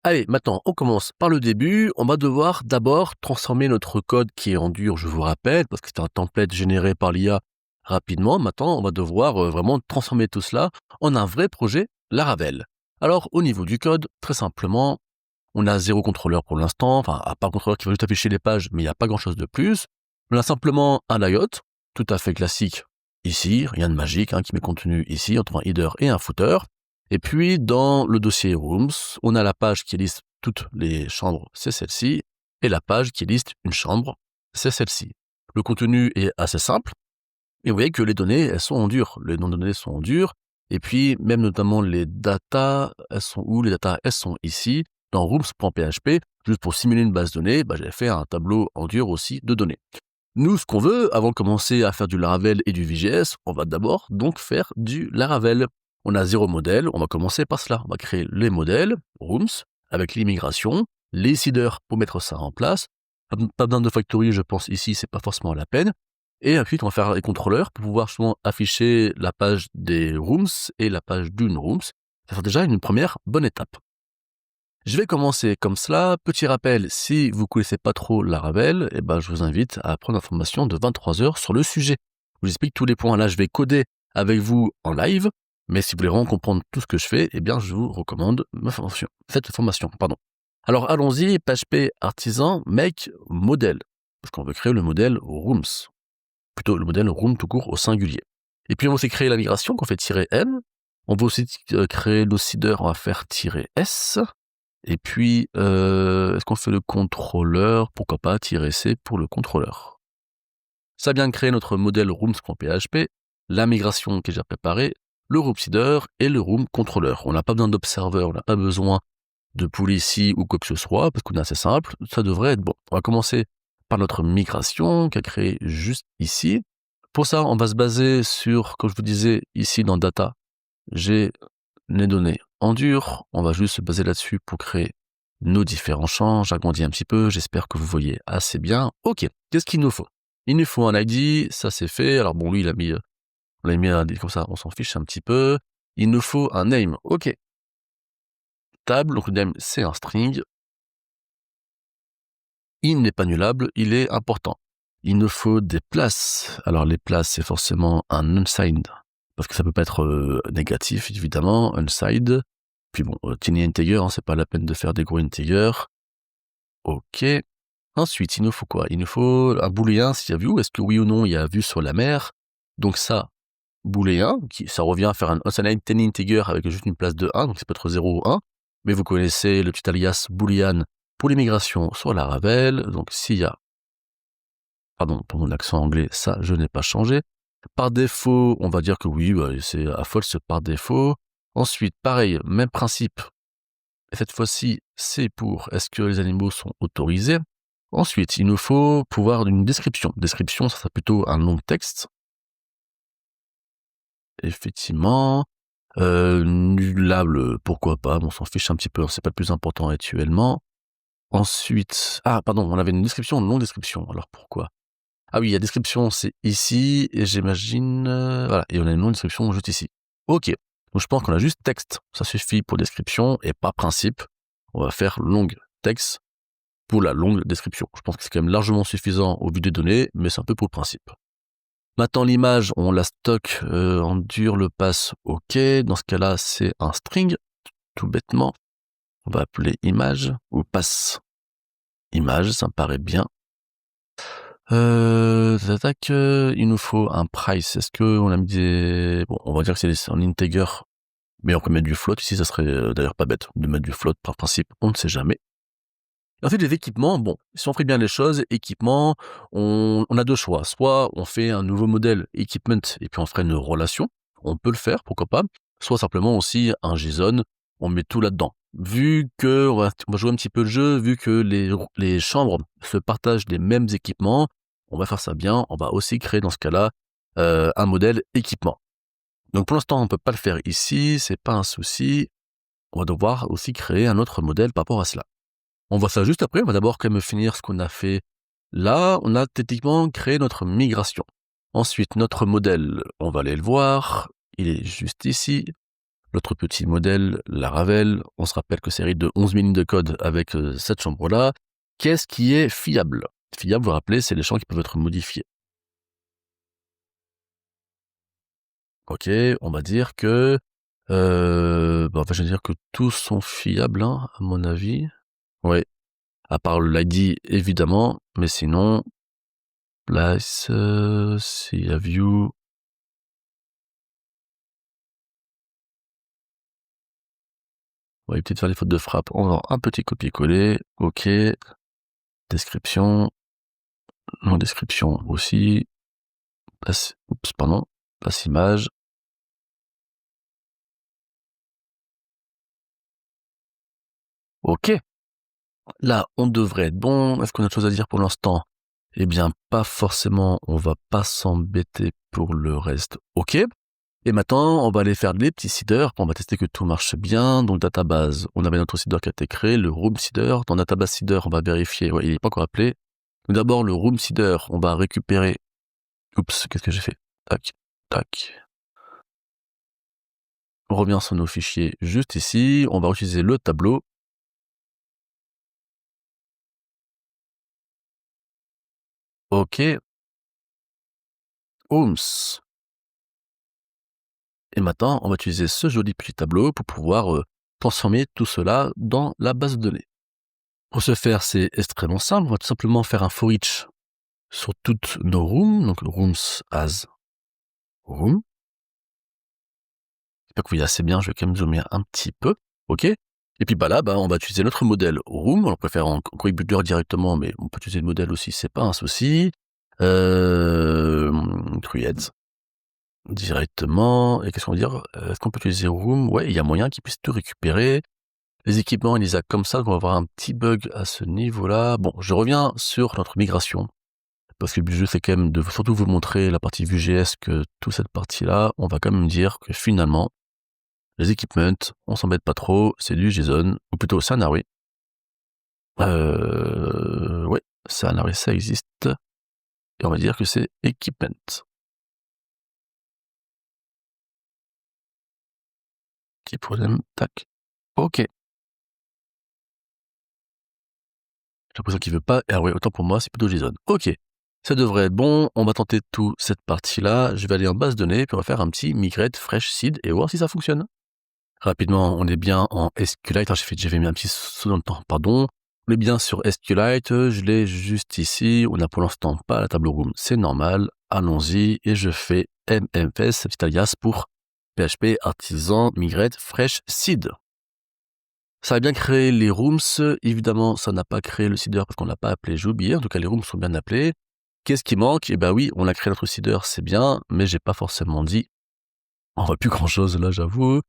Allez, maintenant, on commence par le début. On va devoir d'abord transformer notre code qui est en dur, je vous rappelle, parce que c'est un template généré par l'IA rapidement. Maintenant, on va devoir vraiment transformer tout cela en un vrai projet Laravel. Alors, au niveau du code, très simplement, on a 0 contrôleur pour l'instant, enfin, à part le contrôleur qui va juste afficher les pages, mais il n'y a pas grand-chose de plus. On a simplement un layout, tout à fait classique ici, rien de magique, qui met contenu ici, entre un header et un footer. Et puis, dans le dossier Rooms, on a la page qui liste toutes les chambres, c'est celle-ci, et la page qui liste une chambre, c'est celle-ci. Le contenu est assez simple, et vous voyez que les données, elles sont en dur. Les noms de données sont en dur, et puis, même notamment les datas, elles sont où? Les datas, elles sont ici, dans rooms.php, juste pour simuler une base de données, j'ai fait un tableau en dur aussi de données. Nous, ce qu'on veut, avant de commencer à faire du Laravel et du VJS, on va d'abord donc faire du Laravel. On a 0 modèle, on va commencer par cela. On va créer les modèles, rooms, avec l'immigration, les seeders pour mettre ça en place. Pas besoin de factory, je pense ici, c'est pas forcément la peine. Et ensuite, on va faire les contrôleurs pour pouvoir justement afficher la page des rooms et la page d'une rooms. Ça sera déjà une première bonne étape. Je vais commencer comme cela. Petit rappel, si vous connaissez pas trop Laravel, je vous invite à prendre une formation de 23 heures sur le sujet. Je vous explique tous les points. Là, je vais coder avec vous en live, mais si vous voulez vraiment comprendre tout ce que je fais, je vous recommande cette formation. Alors, allons-y, PHP artisan make modèle, parce qu'on veut créer le modèle rooms, plutôt le modèle room tout court au singulier. Et puis, on va aussi créer la migration qu'on fait -m. On va aussi créer le seeder, on va faire -s. Et puis, est-ce qu'on fait le contrôleur? Pourquoi pas -c pour le contrôleur. Ça vient de créer notre modèle rooms.php, la migration qui est déjà préparée, le room seeder et le room contrôleur. On n'a pas besoin d'observer, on n'a pas besoin de policy ou quoi que ce soit, parce qu'on est assez simple, ça devrait être bon. On va commencer par notre migration qui est créée juste ici. Pour ça, on va se baser sur, comme je vous disais, ici dans Data, j'ai les données en dur, on va juste se baser là-dessus pour créer nos différents champs. J'agrandis un petit peu, j'espère que vous voyez assez bien. Ok, qu'est-ce qu'il nous faut? Il nous faut un ID, ça c'est fait. Alors bon, lui, on l'a mis un ID comme ça, on s'en fiche un petit peu. Il nous faut un name, ok. Table, donc le name c'est un string. Il n'est pas nullable, il est important. Il nous faut des places. Alors les places, c'est forcément un unsigned, parce que ça peut pas être négatif, évidemment, unsigned. Puis bon, tiny integer, c'est pas la peine de faire des gros integers. Ok. Ensuite, il nous faut quoi? Il nous faut un booléen s'il y a view. Est-ce que oui ou non il y a vue sur la mer? Donc ça, booléen, ça revient à faire un unsigned tiny integer avec juste une place de 1, donc ça peut être 0 ou 1. Mais vous connaissez le petit alias boolean pour l'immigration sur Laravel. Donc s'il y a, pardon pour mon accent anglais, ça je n'ai pas changé. Par défaut, on va dire que oui, c'est à false par défaut. Ensuite, pareil, même principe. Et cette fois-ci, c'est pour est-ce que les animaux sont autorisés. Ensuite, il nous faut pouvoir une description. Description, ça sera plutôt un long texte. Effectivement. Nullable, pourquoi pas, on s'en fiche un petit peu, c'est pas le plus important actuellement. Ensuite, on avait une description, une longue description, alors pourquoi? Ah oui, la description, c'est ici, et j'imagine, voilà, et on a une longue description juste ici. Ok, donc je pense qu'on a juste texte, ça suffit pour description, et pas principe. On va faire longue texte pour la longue description. Je pense que c'est quand même largement suffisant au vu des données, mais c'est un peu pour le principe. Maintenant, l'image, on la stocke en dur, le passe OK. Dans ce cas-là, c'est un string, tout bêtement. On va appeler image ou passe image, ça me paraît bien. Il nous faut un price. Est-ce que on a mis des... Bon, on va dire que c'est en integer, mais on peut mettre du float. Ici, ça serait d'ailleurs pas bête de mettre du float par principe, on ne sait jamais. Et ensuite, les équipements, bon, si on fait bien les choses, équipement, on a deux choix. Soit on fait un nouveau modèle equipment et puis on ferait une relation. On peut le faire, pourquoi pas. Soit simplement aussi un JSON, on met tout là-dedans. Vu que, on va jouer un petit peu le jeu, vu que les chambres se partagent les mêmes équipements, on va faire ça bien. On va aussi créer dans ce cas-là un modèle équipement. Donc pour l'instant, on ne peut pas le faire ici, c'est pas un souci. On va devoir aussi créer un autre modèle par rapport à cela. On voit ça juste après, on va d'abord quand même finir ce qu'on a fait là. On a techniquement créé notre migration. Ensuite, notre modèle, on va aller le voir, il est juste ici. L'autre petit modèle, Laravel, on se rappelle que c'est de 11 000 lignes de code avec cette chambre-là. Qu'est-ce qui est fiable? Fiable, vous vous rappelez, c'est les champs qui peuvent être modifiés. Ok, on va dire que... je vais dire que tous sont fiables, hein, à mon avis. Ouais, à part l'ID, évidemment, mais sinon... Place, s'il y a view... On va peut-être faire des fautes de frappe. On va un petit copier-coller. Ok. Description. Non, description aussi. Place image. Ok. Là, on devrait être bon. Est-ce qu'on a autre chose à dire pour l'instant? Eh bien, pas forcément. On va pas s'embêter pour le reste. Ok. Et maintenant, on va aller faire les petits seeders. On va tester que tout marche bien. Donc, database. On avait notre seeder qui a été créé, le room seeder. Dans database seeder, on va vérifier. Ouais, il n'est pas encore appelé. Donc, d'abord, le room seeder, on va récupérer. Oups, qu'est-ce que j'ai fait? Tac, tac. On revient sur nos fichiers juste ici. On va utiliser le tableau. Ok. Ooms. Et maintenant, on va utiliser ce joli petit tableau pour pouvoir transformer tout cela dans la base de données. Pour ce faire, c'est extrêmement simple. On va tout simplement faire un for each sur toutes nos rooms. Donc, rooms as room. J'espère que vous voyez assez bien. Je vais quand même zoomer un petit peu. Ok. Et puis là, on va utiliser notre modèle room. On préfère en contributeur directement, mais on peut utiliser le modèle aussi, c'est pas un souci. Create directement. Et qu'est-ce qu'on va dire? Est-ce qu'on peut utiliser room? Ouais, il y a moyen qu'ils puissent tout récupérer. Les équipements, il les a comme ça, donc on va avoir un petit bug à ce niveau-là. Bon, je reviens sur notre migration, parce que le but du jeu, c'est quand même de surtout vous montrer la partie Vue.js, que toute cette partie-là, on va quand même dire que finalement, les équipements, on s'embête pas trop, c'est du JSON, ou plutôt c'est un array. Ouais, c'est un array, ça existe. Et on va dire que c'est equipment. Petit problème, tac. Ok. J'ai l'impression qu'il veut pas. Ah ouais, autant pour moi, c'est plutôt JSON. Ok. Ça devrait être bon. On va tenter toute cette partie-là. Je vais aller en base de données, puis on va faire un petit migrate fresh seed et voir si ça fonctionne. Rapidement, on est bien en SQLite. Alors, j'avais mis un petit saut dans le temps, pardon. On est bien sur SQLite. Je l'ai juste ici. On n'a pour l'instant pas la table room. C'est normal. Allons-y. Et je fais MMFS, petit alias pour PHP artisan migrate fresh seed. Ça a bien créé les rooms. Évidemment, ça n'a pas créé le seeder parce qu'on l'a pas appelé, j'ai oublié. En tout cas, les rooms sont bien appelés. Qu'est-ce qui manque? Eh ben oui, on a créé notre seeder, c'est bien, mais j'ai pas forcément dit. On voit plus grand chose là, j'avoue.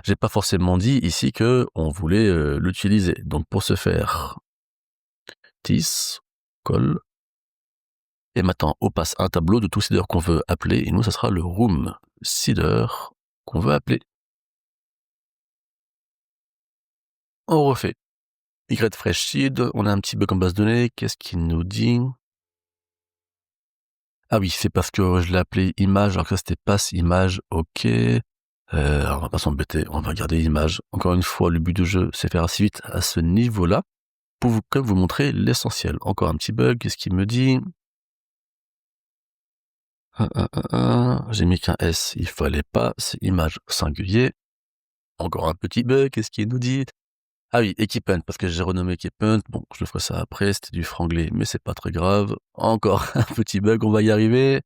J'ai pas forcément dit ici que on voulait l'utiliser. Donc pour ce faire, tis, colle. Et maintenant, on passe un tableau de tout seeder qu'on veut appeler. Et nous, ça sera le room seeder qu'on veut appeler. On refait. Migrate fresh seed, on a un petit bug en base de données. Qu'est-ce qu'il nous dit? Ah oui, c'est parce que je l'ai appelé image, alors que ça c'était passe image, ok. Alors on va pas s'embêter, on va garder image. Encore une fois, le but du jeu, c'est faire assez vite à ce niveau-là, pour quand même vous montrer l'essentiel. Encore un petit bug, qu'est-ce qu'il me dit? J'ai mis qu'un S, il fallait pas, c'est image singulier. Encore un petit bug, qu'est-ce qu'il nous dit? Ah oui, equipment, parce que j'ai renommé equipment. Bon, je le ferai ça après, c'était du franglais, mais c'est pas très grave. Encore un petit bug, on va y arriver.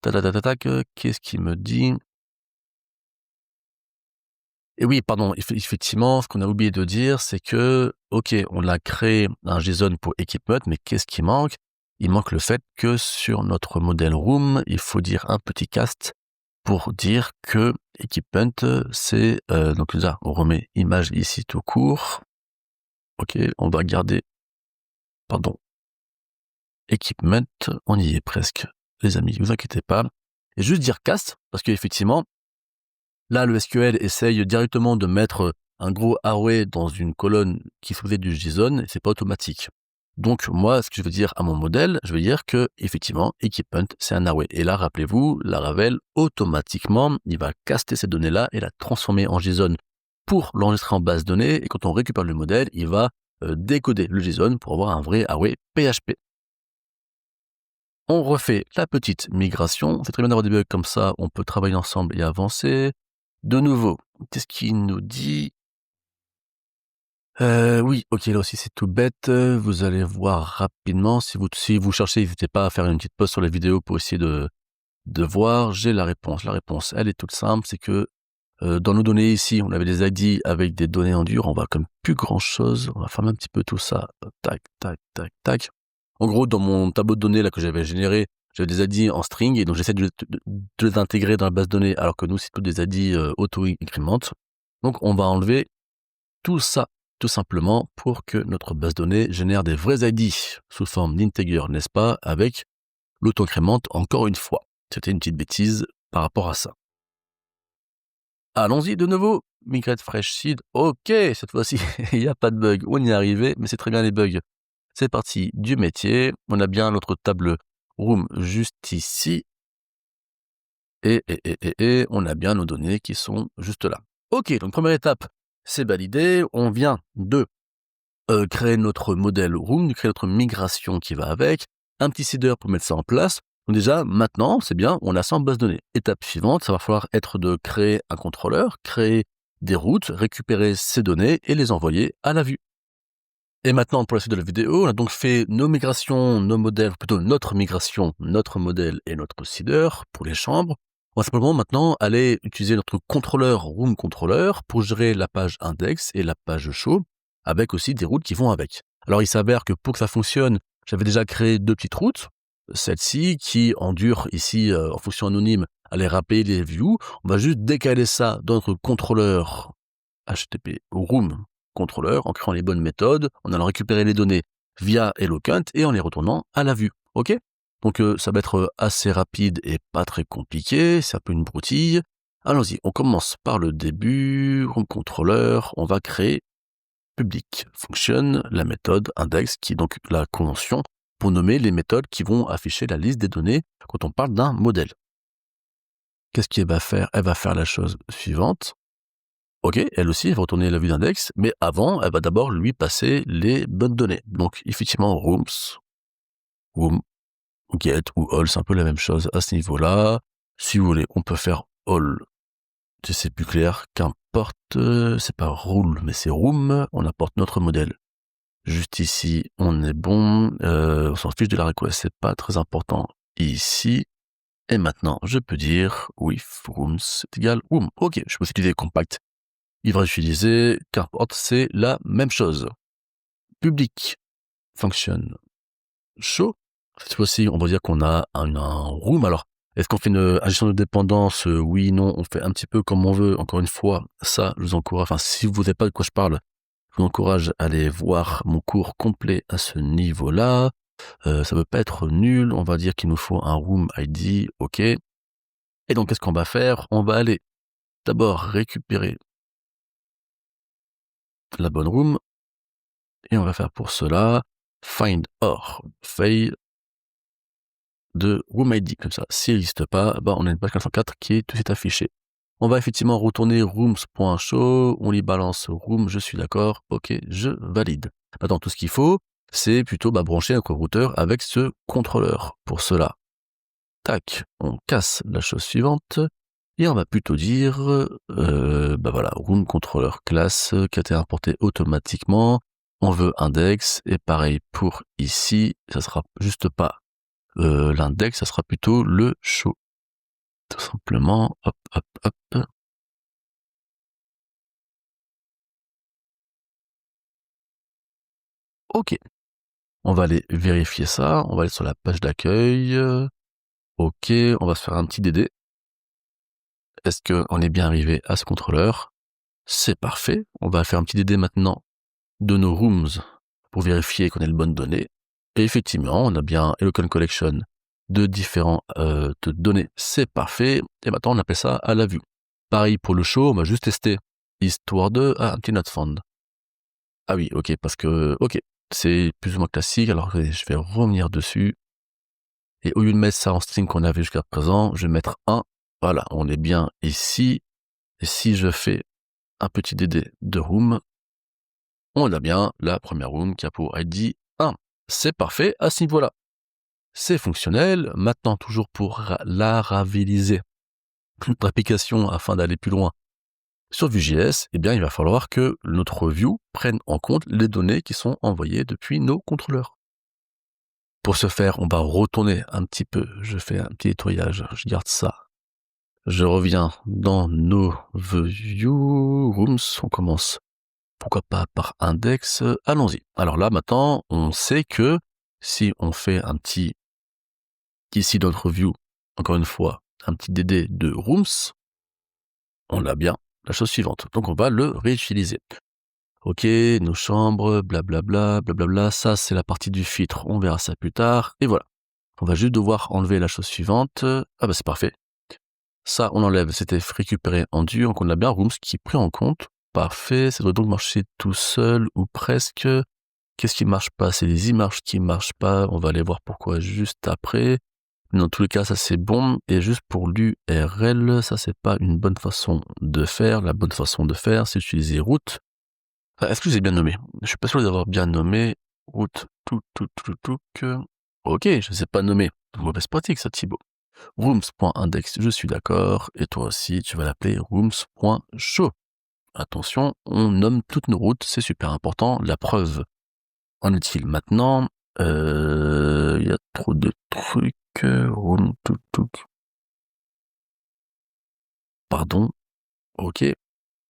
Tac, qu'est-ce qu'il me dit? Et oui, pardon, effectivement, ce qu'on a oublié de dire, c'est que, ok, on a créé un JSON pour equipment, mais qu'est-ce qui manque? Il manque le fait que sur notre modèle room, il faut dire un petit cast pour dire que equipment, c'est, donc là, on remet image ici tout court. Ok, on va garder, pardon, equipment, on y est presque, les amis, ne vous inquiétez pas. Et juste dire cast, parce qu'effectivement, là, le SQL essaye directement de mettre un gros array dans une colonne qui faisait du JSON, et c'est pas automatique. Donc moi, ce que je veux dire à mon modèle, je veux dire que effectivement, equipment, c'est un array. Et là, rappelez-vous, Laravel, automatiquement, il va caster ces données-là et la transformer en JSON pour l'enregistrer en base de données. Et quand on récupère le modèle, il va décoder le JSON pour avoir un vrai array PHP. On refait la petite migration. C'est très bien d'avoir des bugs comme ça. On peut travailler ensemble et avancer. De nouveau, qu'est-ce qu'il nous dit? Oui, OK, là aussi c'est tout bête, vous allez voir rapidement si vous cherchez, n'hésitez pas à faire une petite pause sur la vidéo pour essayer de voir. J'ai la réponse. La réponse, elle est toute simple, c'est que, dans nos données ici, on avait des ID avec des données en dur, on voit comme plus grand chose. On va fermer un petit peu tout ça, tac, tac, tac, tac. En gros, dans mon tableau de données là que j'avais généré, j'avais des ID en string et donc j'essaie de les intégrer dans la base de données alors que nous, c'est tous des ID, auto-increment. Donc on va enlever tout ça, tout simplement pour que notre base de données génère des vrais ID sous forme d'integer, n'est-ce pas, avec l'auto-incrémente encore une fois. C'était une petite bêtise par rapport à ça. Allons-y de nouveau. Migrate fresh seed. OK, cette fois-ci, il n'y a pas de bug. On y est arrivé, mais c'est très bien les bugs. C'est parti du métier. On a bien notre table room juste ici. Et on a bien nos données qui sont juste là. OK, donc première étape, c'est validé. On vient de créer notre modèle room, créer notre migration qui va avec, un petit seeder pour mettre ça en place. Donc déjà, maintenant, c'est bien, on a ça en base de données. Étape suivante, ça va falloir être de créer un contrôleur, créer des routes, récupérer ces données et les envoyer à la vue. Et maintenant, pour la suite de la vidéo, on a donc fait nos migrations, nos modèles, plutôt notre migration, notre modèle et notre seeder pour les chambres. On va simplement maintenant aller utiliser notre contrôleur room controller pour gérer la page index et la page show, avec aussi des routes qui vont avec. Alors il s'avère que pour que ça fonctionne, j'avais déjà créé deux petites routes, celle-ci qui endure ici en fonction anonyme, aller rappeler les views. On va juste décaler ça dans notre contrôleur HTTP room contrôleur en créant les bonnes méthodes, en allant récupérer les données via HelloCount et en les retournant à la vue. OK? Donc ça va être assez rapide et pas très compliqué, c'est un peu une broutille. Allons-y, on commence par le début, room controller, on va créer public function, la méthode index qui est donc la convention pour nommer les méthodes qui vont afficher la liste des données quand on parle d'un modèle. Qu'est-ce qu'elle va faire? Elle va faire la chose suivante. OK, elle aussi, elle va retourner la vue d'index, mais avant, elle va d'abord lui passer les bonnes données. Donc, effectivement, rooms, room, get ou all, c'est un peu la même chose à ce niveau-là. Si vous voulez, on peut faire all. C'est plus clair, qu'importe, c'est pas rule, mais c'est room, on apporte notre modèle. Juste ici, on est bon, on s'en fiche de la request, c'est pas très important ici. Et maintenant, je peux dire with rooms est égal room. OK, je peux aussi utiliser compact. Il va utiliser, qu'importe, c'est la même chose. Public function show. Cette fois-ci, on va dire qu'on a un room. Alors, est-ce qu'on fait une gestion de dépendance? Oui, non, on fait un petit peu comme on veut. Encore une fois, ça, je vous encourage, enfin, si vous n'avez pas de quoi je parle, je vous encourage à aller voir mon cours complet à ce niveau-là. Ça peut pas être nul. On va dire qu'il nous faut un room ID. OK. Et donc, qu'est-ce qu'on va faire? On va aller d'abord récupérer la bonne room et on va faire pour cela find or fail de room ID comme ça. S'il n'existe pas, on a une page 404 qui est tout de suite affichée. On va effectivement retourner rooms.show, on y balance room, je suis d'accord, OK, je valide. Maintenant, tout ce qu'il faut, c'est plutôt brancher notre routeur avec ce contrôleur. Pour cela, tac, on casse la chose suivante et on va plutôt dire, voilà, room controller class qui a été importé automatiquement. On veut index et pareil pour ici, ça sera juste pas l'index, ça sera plutôt le show. Tout simplement, hop, hop, hop. OK. On va aller vérifier ça. On va aller sur la page d'accueil. OK, on va se faire un petit DD. Est-ce qu'on est bien arrivé à ce contrôleur? C'est parfait. On va faire un petit DD maintenant de nos rooms pour vérifier qu'on ait les bonnes données. Et effectivement, on a bien HelloCount Collection de différents de données. C'est parfait. Et maintenant, on appelle ça à la vue. Pareil pour le show, on va juste tester. Histoire de... Ah, un petit not found. Ah oui, OK, parce que... OK. c'est plus ou moins classique. Alors, je vais revenir dessus. Et au lieu de mettre ça en string qu'on avait jusqu'à présent, je vais mettre 1. Voilà, on est bien ici. Et si je fais un petit dd de room, on a bien la première room qui a pour ID 1. C'est parfait à ce niveau-là. C'est fonctionnel. Maintenant, toujours pour laraveliser notre application afin d'aller plus loin sur Vue.js, eh bien, il va falloir que notre view prenne en compte les données qui sont envoyées depuis nos contrôleurs. Pour ce faire, on va retourner un petit peu. Je fais un petit nettoyage. Je garde ça. Je reviens dans nos view rooms. On commence, pourquoi pas, par index. Allons-y. Alors là, maintenant, on sait que si on fait un petit, ici, notre view, encore une fois, un petit dd de rooms, on a bien la chose suivante. Donc, on va le réutiliser. Ok, nos chambres, blablabla, blablabla. Ça, c'est la partie du filtre. On verra ça plus tard. Et voilà. On va juste devoir enlever la chose suivante. Ah bah c'est parfait. Ça, on enlève. C'était récupéré en dur. Donc, on a bien rooms qui est pris en compte. Parfait. Ça doit donc marcher tout seul ou presque. Qu'est-ce qui marche pas? C'est les images qui marchent pas. On va aller voir pourquoi juste après. Mais dans tous les cas, ça c'est bon. Et juste pour l'URL, ça c'est pas une bonne façon de faire. La bonne façon de faire, c'est d'utiliser route. Est-ce que j'ai bien nommé? Je suis pas sûr d'avoir bien nommé. Route, tout. Ok, je ne sais pas nommer. Mauvaise pratique, ça, Thibaut. Rooms.index, je suis d'accord. Et toi aussi, tu vas l'appeler rooms.show. Attention, on nomme toutes nos routes, c'est super important. La preuve en est-il maintenant? Il y a trop de trucs. Room, tout. Pardon. Ok.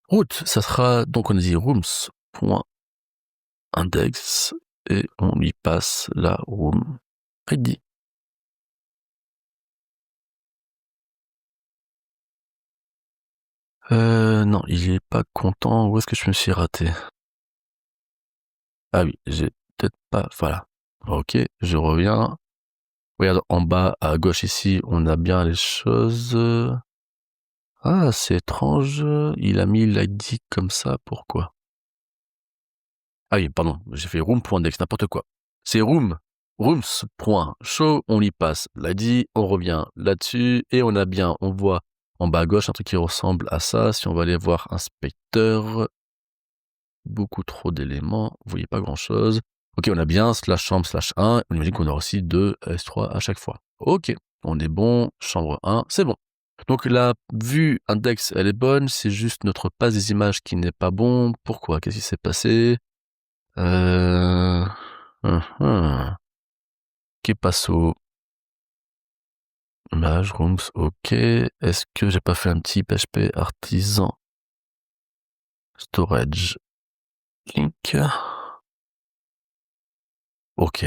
Route, ça sera, donc on a dit rooms.index et on lui passe la room ID. Non, il est pas content. Où est-ce que je me suis raté? Ah oui, j'ai peut-être pas... Voilà. Ok, je reviens. Regarde, en bas, à gauche ici, on a bien les choses. Ah, c'est étrange. Il a mis l'ID comme ça. Pourquoi? Ah oui, pardon. J'ai fait room.index, n'importe quoi. C'est rooms.show. On y passe l'ID. On revient là-dessus. Et on a bien, on voit en bas à gauche un truc qui ressemble à ça. Si on va aller voir inspecteur, beaucoup trop d'éléments, vous voyez pas grand chose. Ok, on a bien slash chambre slash 1, on imagine qu'on aura aussi 2 S3 à chaque fois. Ok, on est bon, chambre 1, c'est bon. Donc la vue index, elle est bonne, c'est juste notre passe des images qui n'est pas bon. Pourquoi? Qu'est-ce qui s'est passé? Euh... Que passo? Image, rooms, ok. Est-ce que j'ai pas fait un petit PHP artisan? Storage. Link. Ok.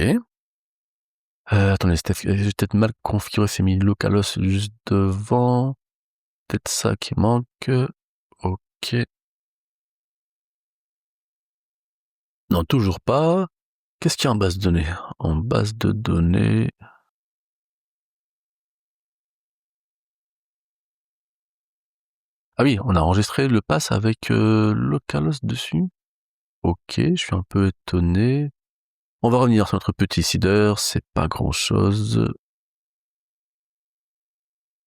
Attendez, j'ai peut-être mal configuré, c'est mis localhost juste devant. Peut-être ça qui manque. Ok. Non, toujours pas. Qu'est-ce qu'il y a en base de données? En base de données... Ah oui, on a enregistré le pass avec localhost dessus. Ok, je suis un peu étonné. On va revenir sur notre petit seeder, c'est pas grand-chose.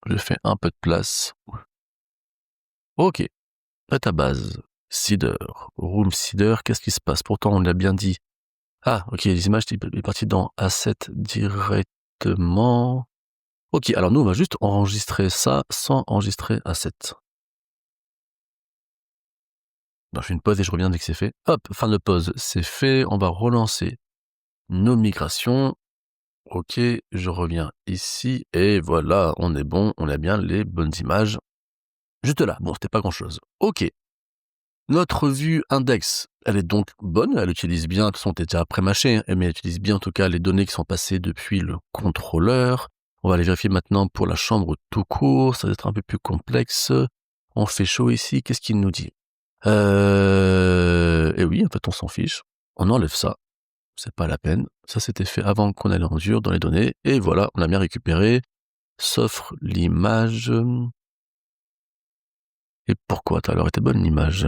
Je fais un peu de place. Ok, database, seeder, room seeder, qu'est-ce qui se passe? Pourtant, on l'a bien dit. Ah, ok, les images, il est parti dans Asset directement. Ok, alors nous, on va juste enregistrer ça sans enregistrer Asset. Donc, je fais une pause et je reviens dès que c'est fait. Hop, fin de pause, c'est fait. On va relancer nos migrations. Ok, je reviens ici et voilà, on est bon, on a bien les bonnes images. Juste là, bon, c'était pas grand-chose. Ok, notre vue index, elle est donc bonne, elle utilise bien, de toute façon, t'es déjà pré-mâché, mais elle utilise bien en tout cas les données qui sont passées depuis le contrôleur. On va aller vérifier maintenant pour la chambre tout court, ça va être un peu plus complexe. On fait chaud ici, qu'est-ce qu'il nous dit? Et oui, en fait, on s'en fiche. On enlève ça, c'est pas la peine. Ça, c'était fait avant qu'on allait en dur dans les données, et voilà, on a bien récupéré. S'offre l'image. Et pourquoi? Alors, était bonne l'image.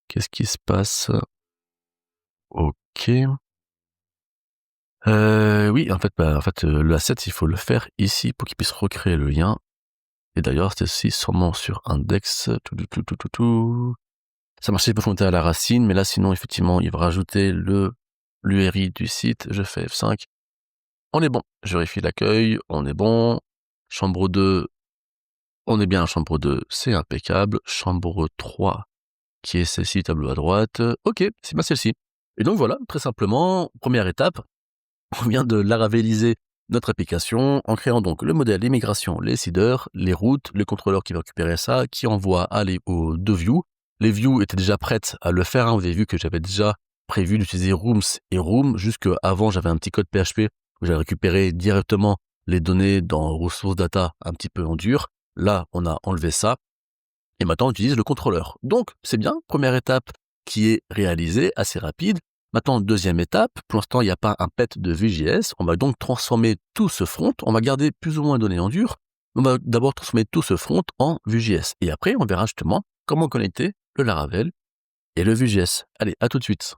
Qu'est-ce qui se passe? Ok. OK. Oui, le asset, il faut le faire ici pour qu'il puisse recréer le lien et d'ailleurs, c'est aussi sûrement sur index, tout. Ça marchait pour monter à la racine, mais là, sinon, effectivement, il va rajouter l'URI du site. Je fais F5. On est bon. Je vérifie l'accueil, on est bon. Chambre 2, on est bien à chambre 2, c'est impeccable. Chambre 3, qui est celle-ci, tableau à droite. OK, c'est bien celle-ci. Et donc voilà, très simplement, première étape, on vient de laravéliser notre application en créant donc le modèle, les migrations, les seeders, les routes, le contrôleur qui va récupérer ça, qui envoie aux 2 views. Les views étaient déjà prêtes à le faire, hein. Vous avez vu que j'avais déjà prévu d'utiliser rooms et room, jusque avant j'avais un petit code PHP où j'avais récupéré directement les données dans ressources data un petit peu en dur. Là, on a enlevé ça et maintenant on utilise le contrôleur. Donc, c'est bien, première étape qui est réalisée, assez rapide. Maintenant, deuxième étape, pour l'instant, il n'y a pas un pet de Vue.js. On va donc transformer tout ce front. On va garder plus ou moins de données en dur. On va d'abord transformer tout ce front en Vue.js. Et après, on verra justement comment connecter le Laravel et le Vue.js. Allez, à tout de suite.